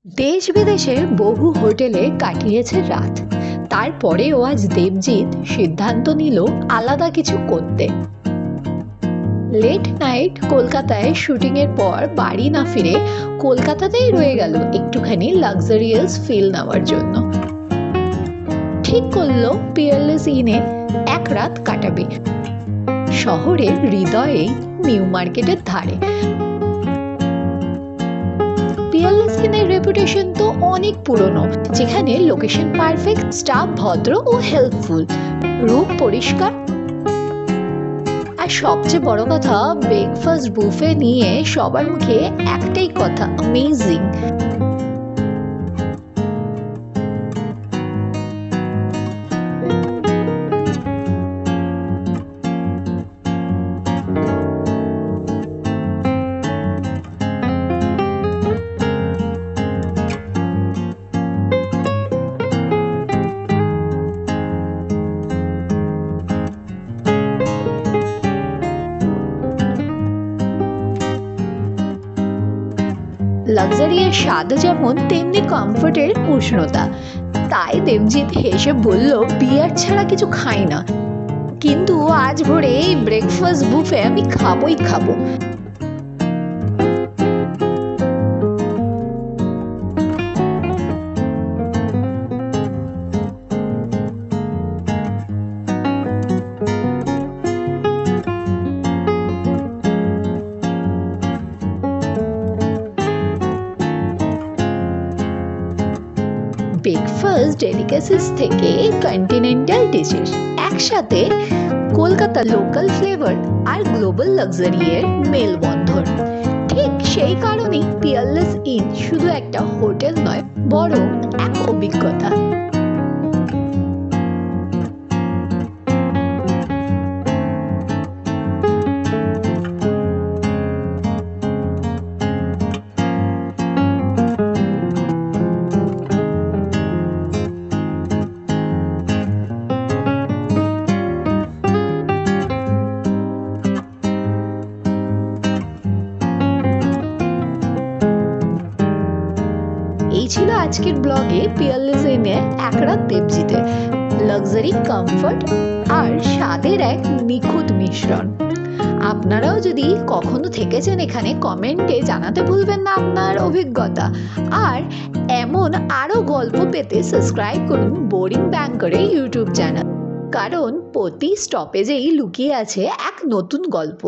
দেশ বিদেশের বহু হোটেলে কাটিয়েছে রাত। তারপরেও আজ দেবজিৎ সিদ্ধান্ত নিল আলাদা কিছু করতে। লেট নাইট কলকাতায় শুটিংয়ের পর বাড়ি না ফিরে কলকাতাতেই রয়ে গেল একটুখানি লাক্সারিয়াস ফিল নেওয়ার জন্য। ঠিক করলো পিয়ারলেস ইনে এক রাত কাটাবে শহরের হৃদয়ে, নিউ মার্কেটের ধারে। পিয়ারলেস ইনের রেপুটেশন তো অনেক পুরনো, যেখানে লোকেশন পারফেক্ট, স্টাফ ভদ্র ও হেল্পফুল, রুম পরিষ্কার, আর সবচেয়ে বড় কথা ব্রেকফাস্ট বুফে নিয়ে সবার মুখে একটাই কথা, অ্যামেজিং। লাক্সারিয়ার স্বাদ যেমন তেমনি কমফোর্টের উষ্ণতা। তাই দেবজিৎ হেসে বলল, বিয়ার ছাড়া কিছু খাই না, কিন্তু আজ ভোরে এই ব্রেকফাস্ট বুফে আমি খাবোই খাবো। ব্রেকফাস্ট ডেলিকেসিস থেকে কন্টিনেন্টাল ডিশেস একসাথে, কলকাতা লোকাল ফ্লেভার আর গ্লোবাল লাক্সারির মেলবন্ধন। ঠিক সেই কারণেই পিয়ারলেস ইন শুধু একটা হোটেল নয়, বরং এক অভিজ্ঞতা। এই ছিল আজকের ব্লগে পিয়ারলেস ইনে এক রাত দেবজিতের। লাক্সারি, কমফর্ট আর স্বাদের এক নিখুঁত মিশ্রণ। আপনারাও যদি কখনো থেকেছেন এখানে, কমেন্টে জানাতে ভুলবেন না আপনার অভিজ্ঞতা। আর এমন আরো গল্প পেতে সাবস্ক্রাইব করুন বোরিং ব্যাংকারের ইউটিউব চ্যানেল, কারণ প্রতি স্টপেজেই লুকিয়ে আছে এক নতুন গল্প।